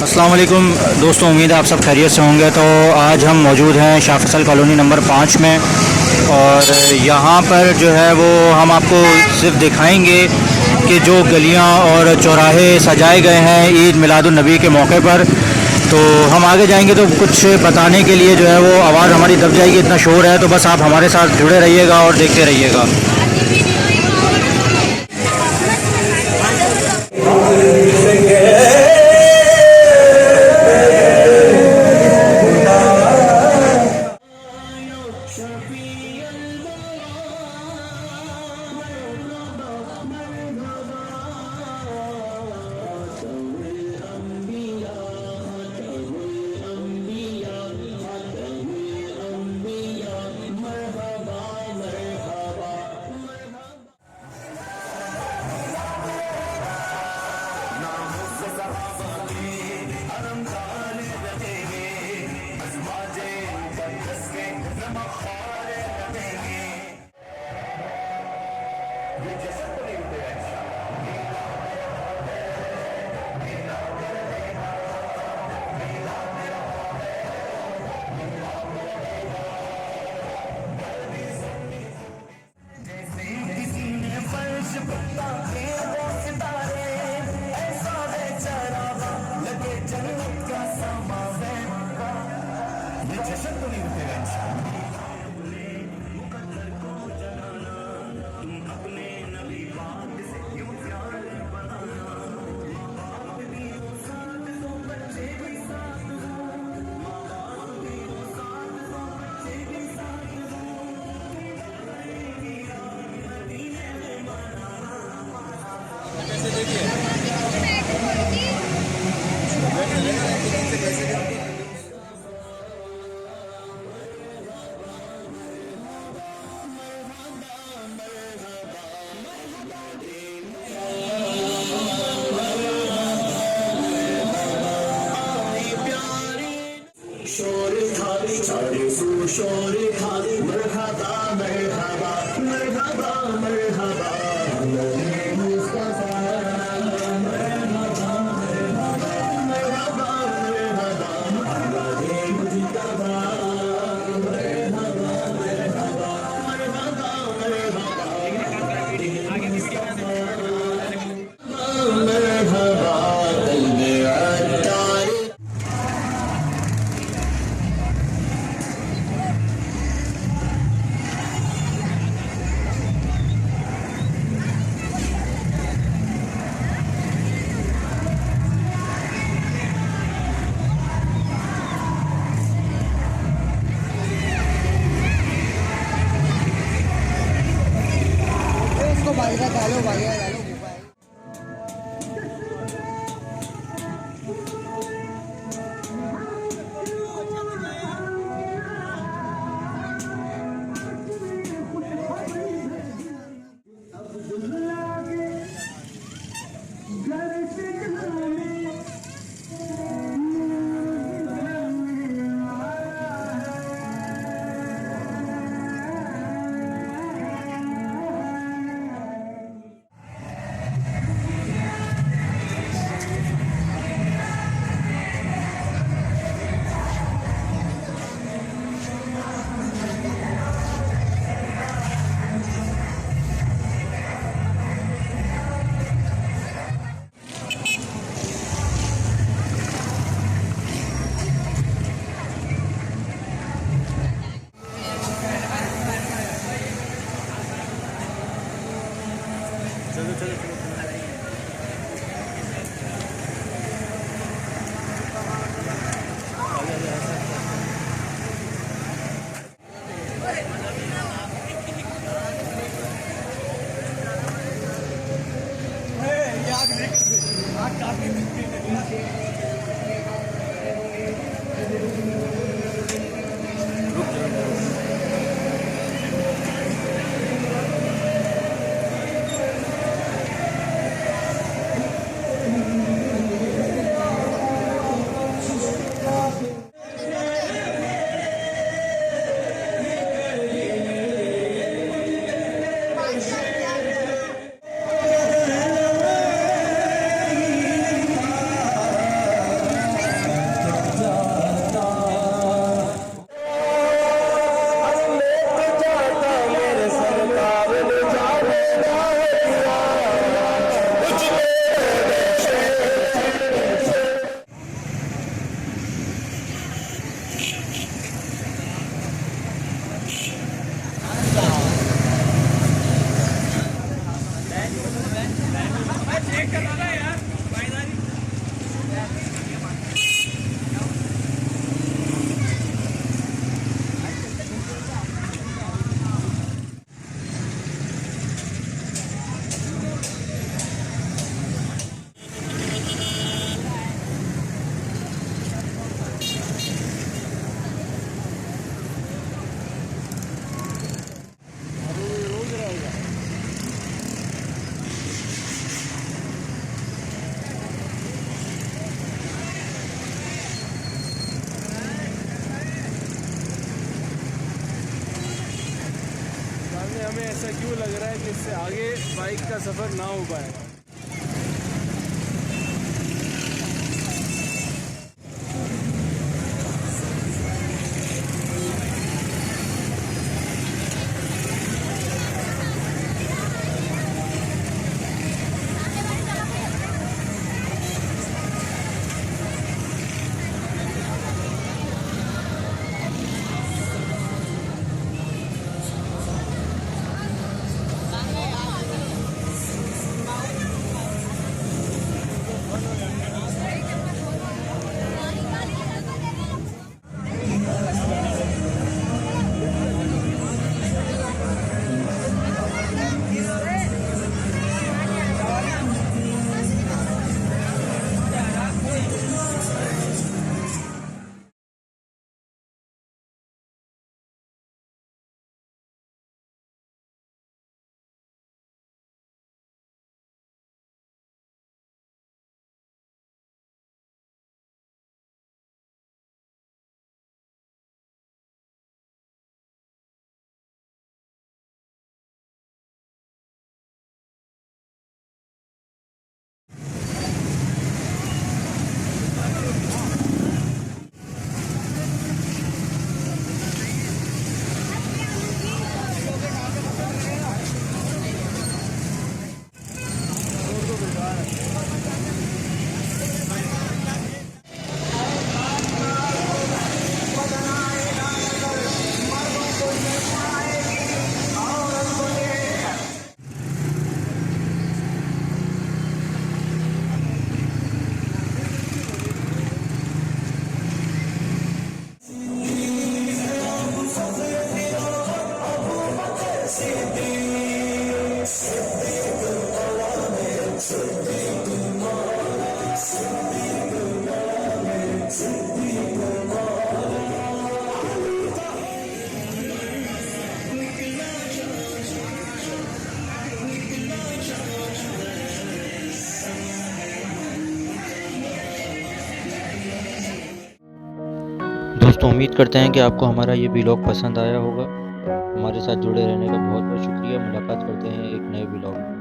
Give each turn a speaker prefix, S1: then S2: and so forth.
S1: अस्सलाम वालेकुम दोस्तों, उम्मीद है आप सब खैरियत से होंगे। तो आज हम मौजूद हैं शाह फैसल कॉलोनी नंबर 5 में, और यहाँ पर जो है वो हम आपको सिर्फ दिखाएंगे कि जो गलियाँ और चौराहे सजाए गए हैं ईद मिलादुन्नबी के मौके पर। तो हम आगे जाएंगे तो कुछ बताने के लिए जो है वो आवाज़ हमारी दब जाएगी, इतना शोर है। तो बस आप हमारे साथ जुड़े रहिएगा और देखते रहिएगा।
S2: हमें ऐसा क्यों लग रहा है कि इससे आगे बाइक का सफ़र ना हो पाएगा।
S1: दोस्तों उम्मीद करते हैं कि आपको हमारा ये व्लॉग पसंद आया होगा। हमारे साथ जुड़े रहने का बहुत बहुत शुक्रिया। मुलाकात करते हैं एक नए व्लॉग में।